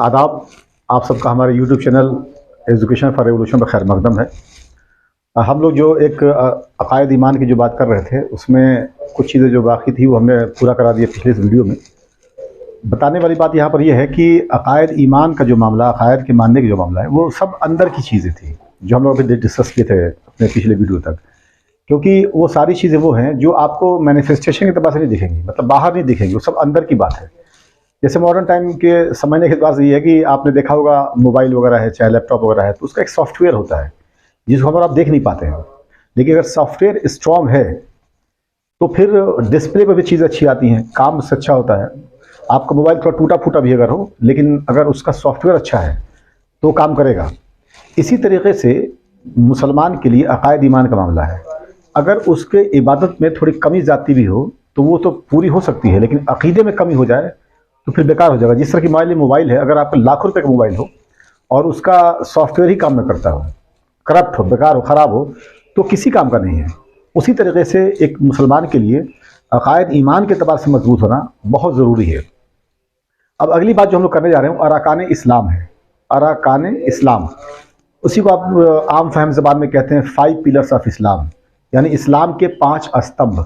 आदाब। आप सबका हमारे YouTube channel education for revolution पर खैर मकदम है। हम लोग जो एक अकायद ईमान की जो बात कर रहे थे उसमें कुछ चीज़ें जो बाकी थी वो हमने पूरा करा दिया पिछले इस वीडियो में। बताने वाली बात यहाँ पर यह है कि अकायद ईमान का जो मामला, अकायद के मानने का जो मामला है, वो सब अंदर की चीज़ें थी जो हम लोग अभी डिस्कस किए थे अपने पिछले वीडियो तक। क्योंकि वो सारी चीज़ें वो हैं जो आपको मैनिफेस्टेशन के तौर से नहीं दिखेंगी, मतलब बाहर नहीं दिखेंगी, वो सब अंदर की बात है। जैसे मॉडर्न टाइम के समझने के बाद ये है कि आपने देखा होगा मोबाइल वगैरह है, चाहे लैपटॉप वगैरह है, तो उसका एक सॉफ्टवेयर होता है जिसको हम आप देख नहीं पाते हैं। लेकिन अगर सॉफ्टवेयर स्ट्रॉन्ग है तो फिर डिस्प्ले पर भी चीज़ अच्छी आती हैं, काम से अच्छा होता है। आपका मोबाइल थोड़ा टूटा फूटा भी अगर हो, लेकिन अगर उसका सॉफ्टवेयर अच्छा है तो काम करेगा। इसी तरीके से मुसलमान के लिए अकायद ईमान का मामला है। अगर उसके इबादत में थोड़ी कमी जाती भी हो तो वो तो पूरी हो सकती है, लेकिन अकीदे में कमी हो जाए तो फिर बेकार हो जाएगा। जिस तरह की मोबाइल है, अगर आपका लाखों रुपए का मोबाइल हो और उसका सॉफ्टवेयर ही काम न करता हो, करप्ट हो, बेकार हो, ख़राब हो, तो किसी काम का नहीं है। उसी तरीके से एक मुसलमान के लिए अकायद ईमान के एतबार से मजबूत होना बहुत ज़रूरी है। अब अगली बात जो हम लोग करने जा रहे हैं अरकान इस्लाम है। अरकान इस्लाम, उसी को आप आम फहम ज़बान में कहते हैं 5 पिलर्स ऑफ इस्लाम, यानी इस्लाम के 5 स्तंभ।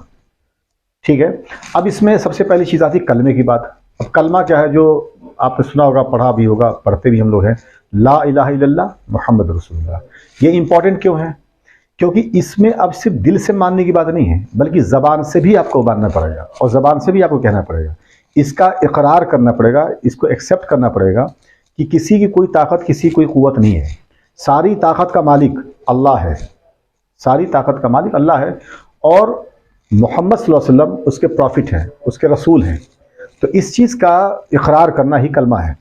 ठीक है। अब इसमें सबसे पहली चीज़ आती है कलमे की बात। अब कलमा क्या है, जो आपने सुना होगा, पढ़ा भी होगा, पढ़ते भी हम लोग हैं, ला इलाहा इल्लल्लाह मुहम्मद रसूलुल्लाह। ये इंपॉर्टेंट क्यों है? क्योंकि इसमें अब सिर्फ दिल से मानने की बात नहीं है, बल्कि ज़बान से भी आपको मानना पड़ेगा और ज़बान से भी आपको कहना पड़ेगा, इसका इकरार करना पड़ेगा, इसको एक्सेप्ट करना पड़ेगा कि किसी की कोई ताकत, किसी कोई क़ुव्वत नहीं है। सारी ताकत का मालिक अल्लाह है, सारी ताकत का मालिक अल्लाह है, और मोहम्मद सल्लल्लाहु अलैहि वसल्लम उसके प्रॉफिट हैं, उसके रसूल हैं। तो इस चीज़ का इकरार करना ही कलमा है।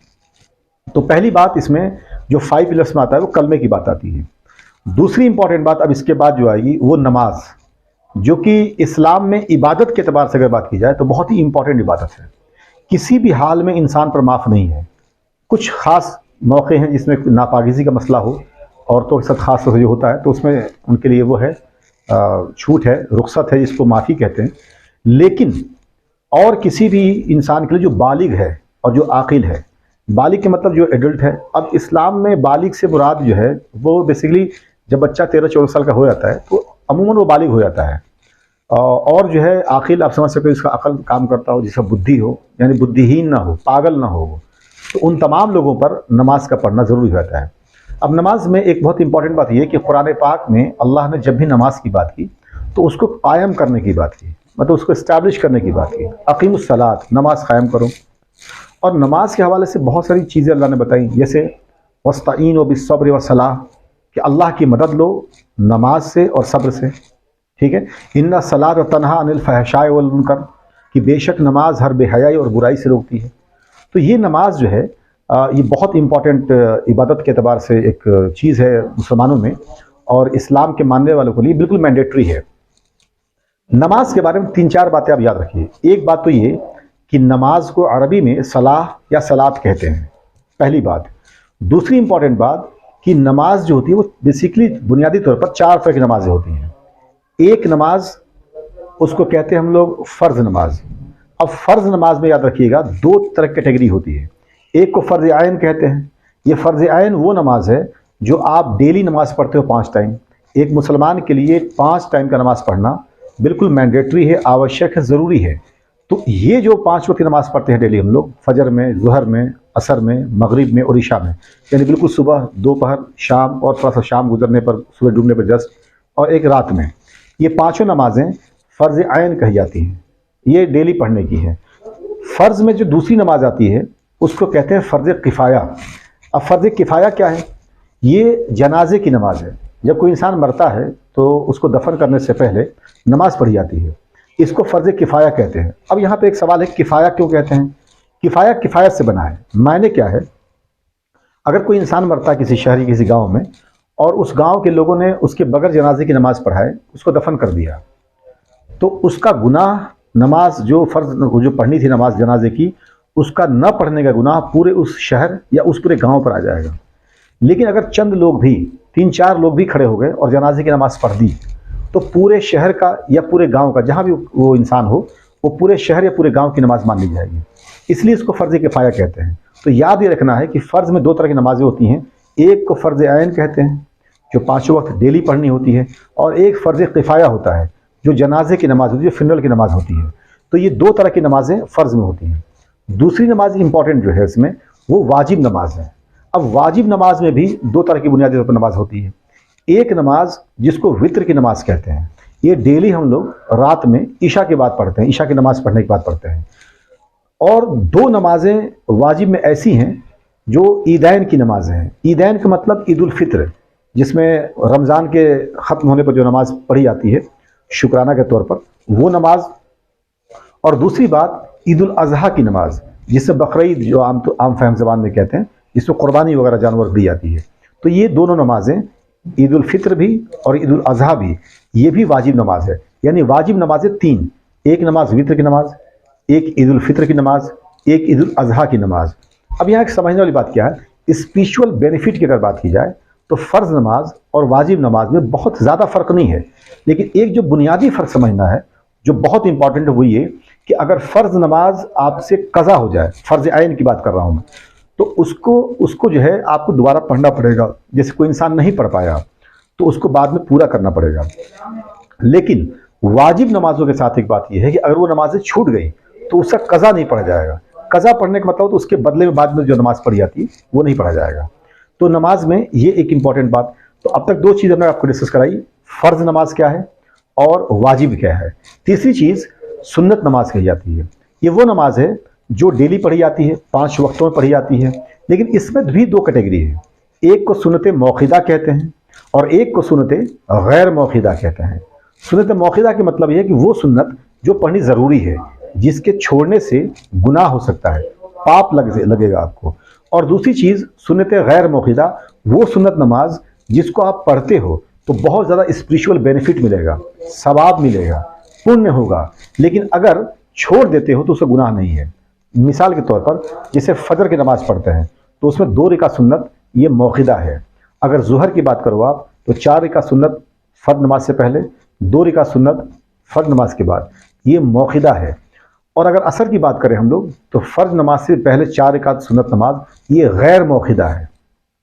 तो पहली बात इसमें जो 5 पिलर्स में आता है वो कलमे की बात आती है। दूसरी इंपॉर्टेंट बात अब इसके बाद जो आएगी वो नमाज, जो कि इस्लाम में इबादत के एतबार से अगर बात की जाए तो बहुत ही इंपॉर्टेंट इबादत है। किसी भी हाल में इंसान पर माफ़ नहीं है। कुछ ख़ास मौके हैं जिसमें नापाकीज़ी का मसला हो, औरतों के साथ ख़ास तौर से जो होता है, तो उसमें उनके लिए वो है छूट है, रुख्सत है, जिसको माफ़ी कहते हैं। लेकिन और किसी भी इंसान के लिए जो बालिग है और जो आकिल है, बालिग के मतलब जो एडल्ट है। अब इस्लाम में बालिग से मुराद जो है वो बेसिकली जब बच्चा 13-14 साल का हो जाता है तो अमूमन वो बालिग हो जाता है। और जो है आकिल, आप समझ सकते हो, जिसका अकल काम करता हो, जिसका बुद्धि हो, यानी बुद्धिहीन ना हो, पागल ना हो, तो उन तमाम लोगों पर नमाज का पढ़ना ज़रूरी होता है। अब नमाज में एक बहुत इंपॉर्टेंट बात यह कि कुरान पाक में अल्लाह ने जब भी नमाज की बात की तो उसको कायम करने की बात की, मतलब उसको इस्टेब्लिश करने की बात की। अकीमुस सलात, नमाज कायम करो। और नमाज के हवाले से बहुत सारी चीज़ें अल्लाह ने बताई, जैसे वस्ताईन बिस्सब्र वस्सलाह, कि अल्लाह की मदद लो नमाज से और सब्र से। ठीक है। इन्ना सलात तन्हा अनिल फहशाए वल मुनकर, कि बेशक नमाज हर बेहयाई और बुराई से रोकती है। तो ये नमाज जो है ये बहुत इंपॉर्टेंट इबादत के अतबार से एक चीज़ है मुसलमानों में, और इस्लाम के मानने वालों के लिए बिल्कुल मैंडेटरी है। नमाज के बारे में 3-4 बातें आप याद रखिए। एक बात तो ये कि नमाज को अरबी में सलाह या सलात कहते हैं, पहली बात। दूसरी इंपॉर्टेंट बात कि नमाज जो होती है वो बेसिकली बुनियादी तौर पर 4 तरह की नमाजें होती हैं। एक नमाज उसको कहते हैं हम लोग फ़र्ज़ नमाज। अब फ़र्ज़ नमाज में याद रखिएगा 2 तरह की कैटेगरी होती है। एक को फ़र्ज़ आइन कहते हैं। ये फ़र्ज़ आइन वो नमाज है जो आप डेली नमाज पढ़ते हो 5 टाइम। एक मुसलमान के लिए 5 टाइम का नमाज पढ़ना बिल्कुल मैंडेटरी है, आवश्यक है, ज़रूरी है। तो ये जो 5 वक्त की नमाज़ पढ़ते हैं डेली हम लोग, फजर में, ज़ुहर में, असर में, मगरिब में और इशा में, यानी बिल्कुल सुबह, दोपहर, शाम और थोड़ा सा शाम गुजरने पर, सूरज डूबने पर जस्ट, और एक रात में, ये 5 नमाज़ें फ़र्ज़ आइन कही जाती हैं। ये डेली पढ़ने की है। फ़र्ज़ में जो दूसरी नमाज आती है उसको कहते हैं फ़र्ज़ किफ़ाया। अब फ़र्ज़ किफ़ाया क्या है? ये जनाजे की नमाज है। जब कोई इंसान मरता है तो उसको दफन करने से पहले नमाज पढ़ी जाती है, इसको फ़र्ज़ किफ़ाया कहते हैं। अब यहाँ पे एक सवाल है, किफ़ाया क्यों कहते हैं? किफ़ाया किफ़ायत से बना है। मायने क्या है? अगर कोई इंसान मरता है किसी शहर, किसी गांव में, और उस गांव के लोगों ने उसके बगैर जनाजे की नमाज़ पढ़ाए, उसको दफन कर दिया, तो उसका गुनाह, नमाज जो फ़र्ज़ जो पढ़नी थी नमाज जनाजे की, उसका न पढ़ने का गुनाह पूरे उस शहर या उस पूरे गांव पर आ जाएगा। लेकिन अगर चंद लोग भी, 3-4 लोग भी खड़े हो गए और जनाजे की नमाज़ पढ़ दी, तो पूरे शहर का या पूरे गांव का, जहां भी वो इंसान हो, वो पूरे शहर या पूरे गांव की नमाज़ मान ली जाएगी। इसलिए इसको फ़र्ज़ किफ़ाया कहते हैं। तो याद ये रखना है कि फ़र्ज़ में 2 तरह की नमाज़ें होती हैं। एक को फ़र्ज़ ऐन कहते हैं, जो 5 वक्त डेली पढ़नी होती है, और एक फ़र्ज़ किफ़ाया होता है, जो जनाजे की नमाज़ होती है, जो फिनरल की नमाज़ होती है। तो ये 2 तरह की नमाज़ें फ़र्ज़ में होती हैं। दूसरी नमाज इंपॉर्टेंट जो है इसमें, वो वाजिब नमाज है। अब वाजिब नमाज में भी 2 तरह की बुनियादी तौर पर नमाज होती है। एक नमाज जिसको वित्र की नमाज कहते हैं, ये डेली हम लोग रात में ईशा के बाद पढ़ते हैं, ईशा की नमाज पढ़ने के बाद पढ़ते हैं। और 2 नमाजें वाजिब में ऐसी हैं जो ईदैन की नमाज़ें हैं। ईदैन का मतलब ईद उल फित्र, जिसमें रमज़ान के ख़त्म होने पर जो नमाज़ पढ़ी जाती है शुक्राना के तौर पर, वो नमाज। और दूसरी बात ईद उल अज़हा की नमाज, जिससे बकरीद जो आम फ़हम ज़बान में कहते हैं, जिसमें क़ुरबानी वगैरह जानवर दी जाती है। तो ये दोनों नमाज़ें, ईद उल फित्र भी और ईद उल अज़हा भी, ये भी वाजिब नमाज है। यानी वाजिब नमाज़ें 3, एक नमाज वित्र की नमाज, एक ईद उल फित्र की नमाज, एक ईद उल अज़हा की नमाज। अब यहाँ एक समझने वाली बात क्या है, स्पिरिचुअल बेनिफिट की अगर बात की जाए तो फ़र्ज़ नमाज और वाजिब नमाज में बहुत ज़्यादा फ़र्क नहीं है। लेकिन एक जो बुनियादी फ़र्क समझना है, जो बहुत इंपॉर्टेंट है, वो ये कि अगर फ़र्ज़ नमाज आपसे कज़ा हो जाए, फ़र्ज़ आइन की बात कर रहा हूँ मैं, तो उसको जो है आपको दोबारा पढ़ना पड़ेगा। जैसे कोई इंसान नहीं पढ़ पाया तो उसको बाद में पूरा करना पड़ेगा। लेकिन वाजिब नमाजों के साथ एक बात यह है कि अगर वो नमाजें छूट गई तो उसका कज़ा नहीं पढ़ा जाएगा। कज़ा पढ़ने का मतलब तो उसके बदले में बाद में जो नमाज़ पढ़ी जाती है वो नहीं पढ़ा जाएगा। तो नमाज में ये एक इंपॉर्टेंट बात। तो अब तक 2 चीज़ हमने आपको डिस्कस कराई, फ़र्ज़ नमाज क्या है और वाजिब क्या है। तीसरी चीज़ सुन्नत नमाज कही जाती है। ये वो नमाज है जो डेली पढ़ी जाती है, 5 वक्तों में पढ़ी जाती है। लेकिन इसमें भी 2 कैटेगरी है, एक को सुन्नत मौक़िदा कहते हैं और एक को सुन्नत गैर मौक़िदा कहते हैं। सुन्नत मौक़िदा के मतलब ये है कि वो सुन्नत जो पढ़नी ज़रूरी है, जिसके छोड़ने से गुनाह हो सकता है, पाप लगेगा आपको। और दूसरी चीज़ सुन्नत गैर मौक़िदा, वो सुन्नत नमाज जिसको आप पढ़ते हो तो बहुत ज़्यादा स्पिरिचुअल बेनिफिट मिलेगा, सवाब मिलेगा, पुण्य होगा। लेकिन अगर छोड़ देते हो तो उससे गुनाह नहीं है। मिसाल के तौर पर जैसे फजर की नमाज़ पढ़ते हैं तो उसमें 2 रकात सुन्नत ये मौक़िदा है। अगर ज़ुहर की बात करो आप तो 4 रकात सुन्नत फ़र्द नमाज से पहले, 2 रकात सुन्नत फ़र्द नमाज के बाद, ये मौक़िदा है। और अगर असर की बात करें हम लोग तो फ़र्ज नमाज से पहले 4 रकात सुन्नत नमाज, ये गैर मौक़िदा है।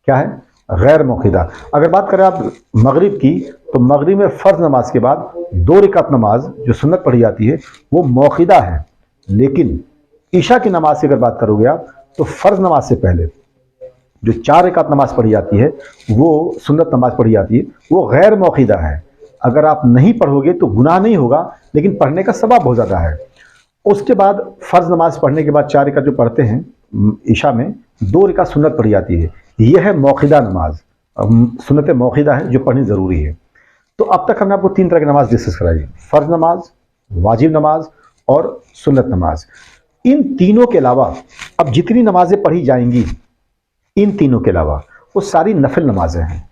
क्या है? गैर मौक़िदा। अगर बात करें आप मगरिब की तो मगरिब में फ़र्ज नमाज के बाद 2 रकात नमाज जो सुन्नत पढ़ी जाती है वो मौक़िदा है। लेकिन ईशा की नमाज की अगर बात करोगे आप तो फ़र्ज नमाज से पहले जो 4 रकात नमाज पढ़ी जाती है, वो सुन्नत नमाज पढ़ी जाती है, वो गैर मौक़िदा है। अगर आप नहीं पढ़ोगे तो गुनाह नहीं होगा, लेकिन पढ़ने का सवाब बहुत ज़्यादा है। उसके बाद फ़र्ज़ नमाज पढ़ने के बाद 4 रकात जो पढ़ते हैं ईशा में, 2 रकात सुन्नत पढ़ी जाती है, यह है मौक़िदा नमाज। सुन्नत मौक़िदा है जो पढ़नी ज़रूरी है। तो अब तक हमने आपको 3 तरह की नमाज डिस्कस कराई, फ़र्ज़ नमाज, वाजिब नमाज और सुन्नत नमाज। इन तीनों के अलावा अब जितनी नमाजें पढ़ी जाएंगी, इन तीनों के अलावा वो सारी नफिल नमाजें हैं।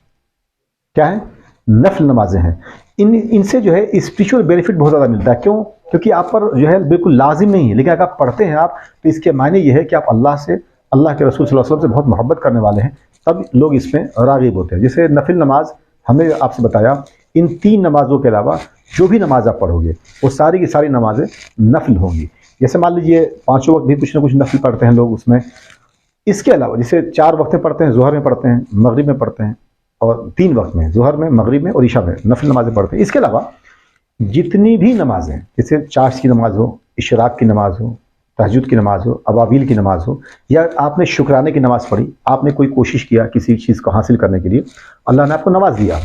क्या है? नफिल नमाजें हैं। इनसे जो है स्पिरिचुअल बेनिफिट बहुत ज़्यादा मिलता है। क्यों? क्योंकि आप पर जो है बिल्कुल लाजिम नहीं है, लेकिन अगर आप पढ़ते हैं आप तो इसके मायने ये है कि आप अल्लाह से, अल्लाह के रसूल सल्लल्लाहु अलैहि वसल्लम से बहुत मोहब्बत करने वाले हैं, तब लोग इसमें राग़िब होते हैं। जैसे नफिल नमाज हमने आपसे बताया, इन 3 नमाज़ों के अलावा जो भी नमाज आप पढ़ोगे वो सारी की सारी नमाजें नफिल होंगी। जैसे मान लीजिए 5 वक्त भी कुछ ना कुछ नफिल पढ़ते हैं लोग उसमें। इसके अलावा जैसे 4 वक्त में पढ़ते हैं, ज़ुहर में पढ़ते हैं, मगरिब में पढ़ते हैं, और 3 वक्त में ज़ुहर में, मगरिब में और ईशा में नफिल नमाजें पढ़ते हैं। इसके अलावा जितनी भी नमाज़ें, जैसे चाश की नमाज हो, इशराक की नमाज हो, तहज्जुद की नमाज हो, अवाबिल की नमाज हो, या आपने शुक्राने की नमाज़ पढ़ी, आपने कोई कोशिश किया किसी चीज़ को हासिल करने के लिए, अल्लाह ने आपको नमाज दिया,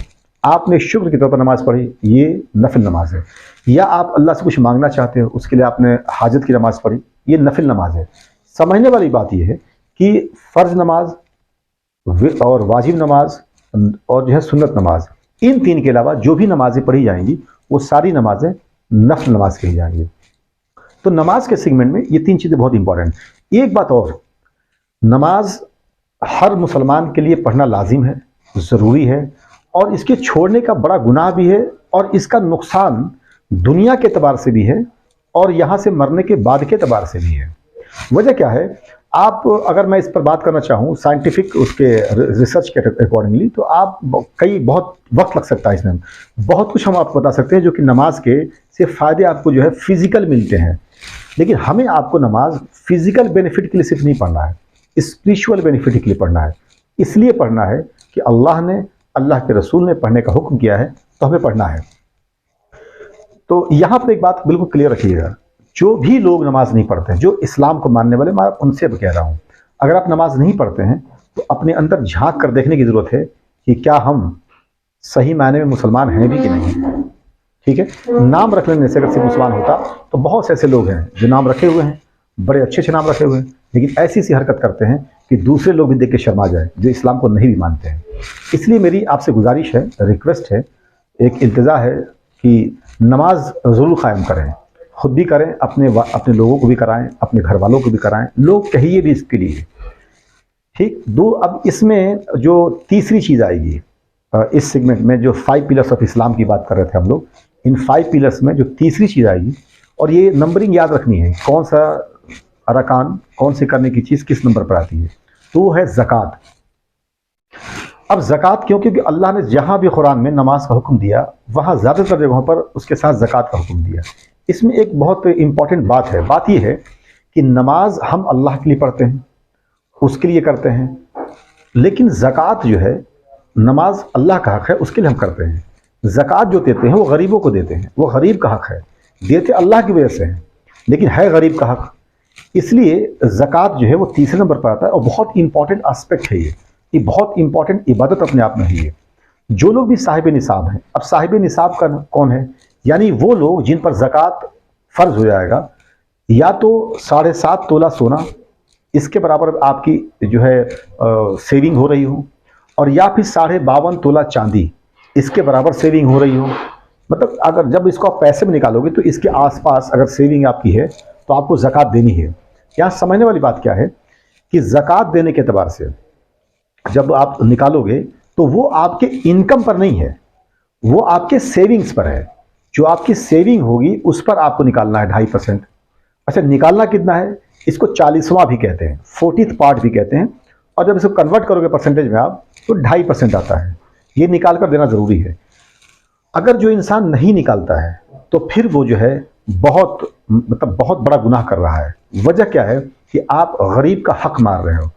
आपने शुक्र के तौर पर नमाज़ पढ़ी, ये नफिल नमाज है। या आप अल्लाह से कुछ मांगना चाहते हो, उसके लिए आपने हाजत की नमाज़ पढ़ी, ये नफिल नमाज है। समझने वाली बात यह है कि फ़र्ज़ नमाज और वाजिब नमाज और जो है सुन्नत नमाज, इन 3 के अलावा जो भी नमाज़ें पढ़ी जाएंगी वो सारी नमाजें नफिल नमाज कही जाएंगी। तो नमाज के सेगमेंट में ये 3 चीज़ें बहुत इंपॉर्टेंट। एक बात और, नमाज हर मुसलमान के लिए पढ़ना लाजिम है, ज़रूरी है, और इसके छोड़ने का बड़ा गुनाह भी है, और इसका नुकसान दुनिया के एतबार से भी है और यहाँ से मरने के बाद के एतबार से भी है। वजह क्या है? आप अगर मैं इस पर बात करना चाहूँ साइंटिफिक उसके रिसर्च के अकॉर्डिंगली, तो आप बहुत वक्त लग सकता है इसमें। बहुत कुछ हम आपको बता सकते हैं जो कि नमाज के से फ़ायदे आपको जो है फिज़िकल मिलते हैं। लेकिन हमें आपको नमाज फिजिकल बेनिफिट के लिए सिर्फ नहीं पढ़ना है, स्पिरिचुअल बेनिफिट के लिए पढ़ना है। इसलिए पढ़ना है कि अल्लाह ने, अल्लाह के रसूल ने पढ़ने का हुक्म किया है, तो हमें पढ़ना है। तो यहाँ पर एक बात बिल्कुल क्लियर रखिएगा, जो भी लोग नमाज नहीं पढ़ते हैं, जो इस्लाम को मानने वाले, मैं उनसे कह रहा हूँ, अगर आप नमाज नहीं पढ़ते हैं तो अपने अंदर झांक कर देखने की ज़रूरत है कि क्या हम सही मायने में मुसलमान हैं भी कि नहीं। ठीक है, नाम रख लेने से अगर सिर्फ मुसलमान होता तो बहुत से ऐसे लोग हैं जो नाम रखे हुए हैं, बड़े अच्छे अच्छे नाम रखे हुए हैं, लेकिन ऐसी सी हरकत करते हैं कि दूसरे लोग भी देख के शर्मा जाए जो इस्लाम को नहीं भी मानते हैं। इसलिए मेरी आपसे गुजारिश है, रिक्वेस्ट है, एक इल्तिजा है कि नमाज ज़रूर कायम करें, खुद भी करें, अपने लोगों को भी कराएं, अपने घर वालों को भी कराएं, लोग कहिए भी इसके लिए। ठीक, दो, अब इसमें जो तीसरी चीज़ आएगी इस सेगमेंट में, जो 5 पिलर्स ऑफ इस्लाम की बात कर रहे थे हम लोग, इन 5 पिलर्स में जो तीसरी चीज़ आएगी, और ये नंबरिंग याद रखनी है, कौन सा अरकान, कौन से करने की चीज़ किस नंबर पर आती है, तो वो है ज़कात। अब ज़कात क्यों? क्योंकि अल्लाह ने जहाँ भी कुरान में नमाज का हुक्म दिया, वहाँ ज़्यादातर जगहों पर उसके साथ ज़कात का हुक्म दिया। इसमें एक बहुत इंपॉर्टेंट बात है, बात ये है कि नमाज हम अल्लाह के लिए पढ़ते हैं, उसके लिए करते हैं, लेकिन ज़कात जो है, नमाज अल्लाह का हक़ है, उसके लिए हम करते हैं। ज़कात जो देते हैं वो गरीबों को देते हैं, वो गरीब का हक़ है, देते अल्लाह की वजह से हैं, लेकिन है गरीब का हक़, इसलिए ज़कात जो है वो तीसरे नंबर पर आता है। और बहुत इंपॉर्टेंट एस्पेक्ट है ये बहुत इंपॉर्टेंट इबादत अपने आप में है ये। जो लोग भी साहिब निसाब हैं, अब साहिब निसाब का कौन है? यानी वो लोग जिन पर ज़कात फ़र्ज़ हो जाएगा, या तो 7.5 तोला सोना, इसके बराबर आपकी जो है सेविंग हो रही हो, और या फिर 52.5 तोला चांदी, इसके बराबर सेविंग हो रही हो। मतलब अगर जब इसको आप पैसे में निकालोगे तो इसके आसपास अगर सेविंग आपकी है तो आपको ज़कात देनी है। यहाँ समझने वाली बात क्या है कि ज़कात देने के एतबार से जब आप निकालोगे तो वो आपके इनकम पर नहीं है, वो आपके सेविंग्स पर है। जो आपकी सेविंग होगी उस पर आपको निकालना है 2.5%। अच्छा, निकालना कितना है? इसको 40वां भी कहते हैं, 40th पार्ट भी कहते हैं, और जब इसको कन्वर्ट करोगे परसेंटेज में आप, तो 2.5% आता है। ये निकाल कर देना ज़रूरी है। अगर जो इंसान नहीं निकालता है तो फिर वो जो है बहुत बड़ा गुनाह कर रहा है। वजह क्या है कि आप गरीब का हक मार रहे हो,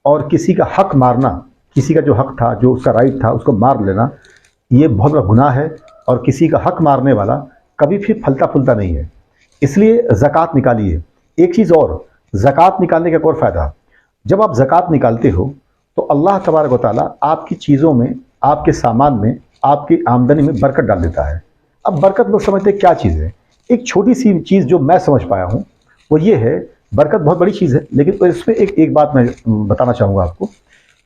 और किसी का हक मारना, किसी का जो हक था, जो उसका राइट था, उसको मार लेना, ये बहुत बड़ा गुनाह है। और किसी का हक मारने वाला कभी फिर फलता फूलता नहीं है। इसलिए ज़कात निकालिए। एक चीज़ और, ज़कात निकालने का एक और फ़ायदा, जब आप ज़कात निकालते हो तो अल्लाह तबारक व तआला आपकी चीज़ों में, आपके सामान में, आपकी आमदनी में बरकत डाल देता है। अब बरकत लोग समझते हैं क्या चीज़ है। एक छोटी सी चीज़ जो मैं समझ पाया हूँ वो ये है, बरकत बहुत बड़ी चीज़ है, लेकिन इसमें एक बात मैं बताना चाहूँगा आपको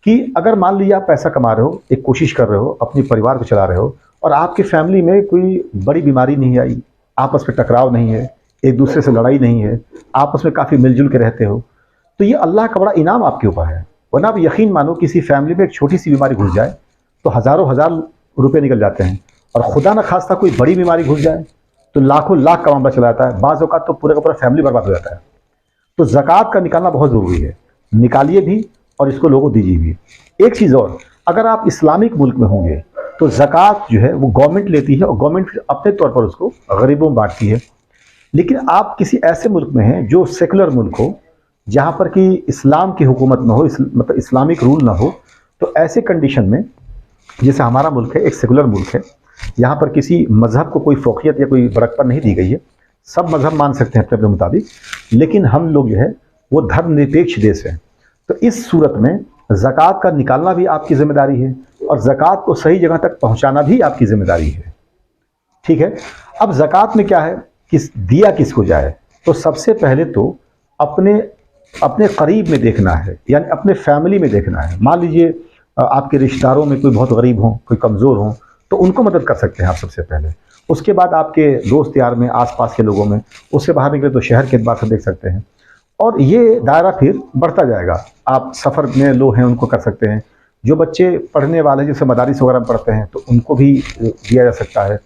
कि अगर मान लीजिए आप पैसा कमा रहे हो, एक कोशिश कर रहे हो, अपने परिवार को चला रहे हो, और आपकी फैमिली में कोई बड़ी बीमारी नहीं आई, आपस में टकराव नहीं है, एक दूसरे से लड़ाई नहीं है, आपस में काफ़ी मिलजुल के रहते हो, तो ये अल्लाह का बड़ा इनाम आपके ऊपर है। वरना आप यकीन मानो किसी फैमिली में एक छोटी सी बीमारी घुस जाए तो हज़ारों हज़ार रुपए निकल जाते हैं, और खुदा न खास्ता कोई बड़ी बीमारी घुस जाए तो लाखों लाख का मामला चला जाता है। बाज़ औक़ात तो पूरा का पूरा फैमिली बर्बाद हो जाता है। तो ज़कात का निकालना बहुत ज़रूरी है, निकालिए भी और इसको लोगों को दीजिए भी। एक चीज़ और, अगर आप इस्लामिक मुल्क में होंगे तो ज़कात जो है वो गवर्नमेंट लेती है, और गवर्नमेंट अपने तौर पर उसको गरीबों में बांटती है। लेकिन आप किसी ऐसे मुल्क में हैं जो सेकुलर मुल्क हो, जहाँ पर कि इस्लाम की हुकूमत ना हो, मतलब इस्लामिक रूल ना हो, तो ऐसे कंडीशन में, जैसे हमारा मुल्क है, एक सेकुलर मुल्क है, यहाँ पर किसी मज़हब को कोई फ़ौक़ियत या कोई बड़कपन नहीं दी गई है, सब मज़हब मान सकते हैं अपने अपने मुताबिक, लेकिन हम लोग जो है वो धर्मनिरपेक्ष देश है। तो इस सूरत में ज़कात का निकालना भी आपकी ज़िम्मेदारी है, और ज़कात को सही जगह तक पहुँचाना भी आपकी ज़िम्मेदारी है। ठीक है, अब ज़कात में क्या है, दिया किसको जाए? तो सबसे पहले तो अपने करीब में देखना है, यानी अपने फैमिली में देखना है। मान लीजिए आपके रिश्तेदारों में कोई बहुत गरीब हो, कोई कमज़ोर हो, तो उनको मदद कर सकते हैं आप सबसे पहले। उसके बाद आपके दोस्त यार में, आसपास के लोगों में, उससे बाहर निकले तो शहर के एतबार से देख सकते हैं, और ये दायरा फिर बढ़ता जाएगा। आप सफ़र में लोग हैं उनको कर सकते हैं, जो बच्चे पढ़ने वाले जैसे मदारिस वगैरह में पढ़ते हैं तो उनको भी दिया जा सकता है।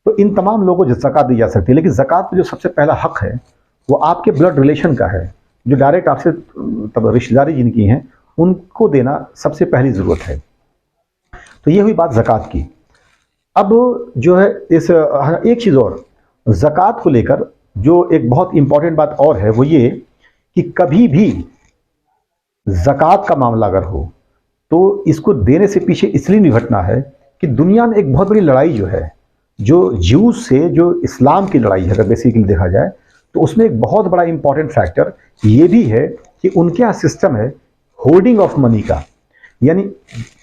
तो इन तमाम लोगों को ज़कात दी जा सकती है। लेकिन ज़कात में जो सबसे पहला हक़ है वो आपके ब्लड रिलेशन का है, जो डायरेक्ट आपसे तब रिश्तेदारी जिनकी हैं उनको देना सबसे पहली ज़रूरत है। तो ये हुई बात ज़कात की। अब जो है एक चीज़ और, ज़कात को लेकर जो एक बहुत इम्पॉर्टेंट बात और है वो ये कि कभी भी ज़कात का मामला अगर हो तो इसको देने से पीछे इसलिए नहीं हटना है कि दुनिया में एक बहुत बड़ी लड़ाई जो है, जो ज्यूज से जो इस्लाम की लड़ाई है, अगर बेसिकली देखा जाए तो उसमें एक बहुत बड़ा इंपॉर्टेंट फैक्टर ये भी है कि उनके यहाँ सिस्टम है होल्डिंग ऑफ मनी का, यानी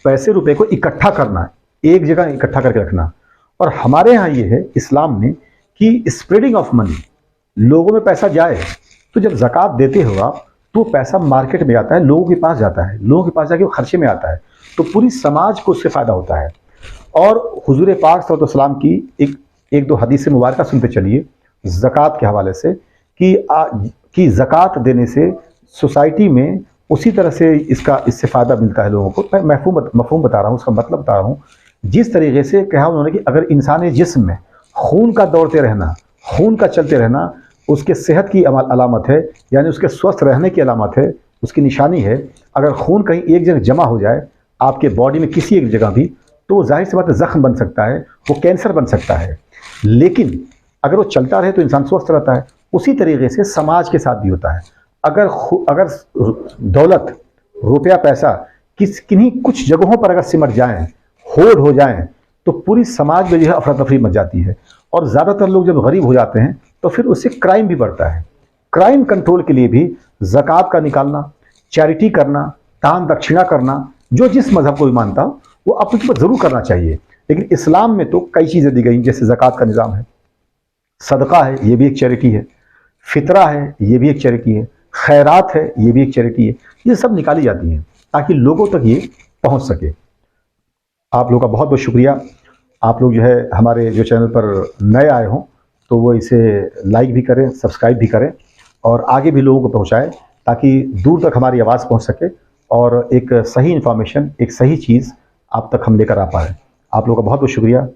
पैसे रुपए को इकट्ठा करना, एक जगह इकट्ठा करके रखना। और हमारे यहाँ ये है इस्लाम में कि स्प्रेडिंग ऑफ मनी, लोगों में पैसा जाए। तो जब ज़कात देते हो आप तो पैसा मार्केट में आता है, लोगों के पास जाता है, लोगों के पास जाके वो खर्चे में आता है, तो पूरी समाज को उससे फ़ायदा होता है। और हुजूर पाक सल्लल्लाहु अलैहि वसल्लम की एक दो हदीस मुबारक सुनते चलिए ज़कात के हवाले से कि ज़कात देने से सोसाइटी में उसी तरह से इससे फ़ायदा मिलता है लोगों को। मैं मफ़हूम बता रहा हूँ, उसका मतलब बता रहा हूँ। जिस तरीके से कहा उन्होंने कि अगर इंसानी जिस्म में खून का दौड़ते रहना, खून का चलते रहना उसके सेहत की अलामत है, यानी उसके स्वस्थ रहने की अलामत है, उसकी निशानी है। अगर खून कहीं एक जगह जमा हो जाए आपके बॉडी में किसी एक जगह भी, तो जाहिर सी बात है ज़ख्म बन सकता है, वो कैंसर बन सकता है। लेकिन अगर वो चलता रहे तो इंसान स्वस्थ रहता है। उसी तरीके से समाज के साथ भी होता है। अगर दौलत, रुपया, पैसा किन्हीं कुछ जगहों पर अगर सिमट जाएं, होड़ हो जाएं, तो पूरी समाज में जो है अफरा तफरी मच जाती है। और ज़्यादातर लोग जब गरीब हो जाते हैं तो फिर उससे क्राइम भी बढ़ता है। क्राइम कंट्रोल के लिए भी ज़कात का निकालना, चैरिटी करना, दान दक्षिणा करना, जो जिस मजहब को भी मानता हो वो अपने ऊपर ज़रूर करना चाहिए। लेकिन इस्लाम में तो कई चीज़ें दी गई, जैसे ज़कात का निज़ाम है, सदका है, ये भी एक चैरिटी है, फितरा है, ये भी एक चैरिटी है, खैरात है, ये भी एक चैरिटी है। ये सब निकाली जाती हैं ताकि लोगों तक ये पहुंच सके। आप लोगों का बहुत बहुत शुक्रिया। आप लोग जो है हमारे जो चैनल पर नए आए हों तो वो इसे लाइक भी करें, सब्सक्राइब भी करें और आगे भी लोगों को पहुंचाएं ताकि दूर तक हमारी आवाज़ पहुंच सके और एक सही इन्फॉर्मेशन, एक सही चीज़ आप तक हम लेकर आ पाएँ। आप लोगों का बहुत बहुत शुक्रिया।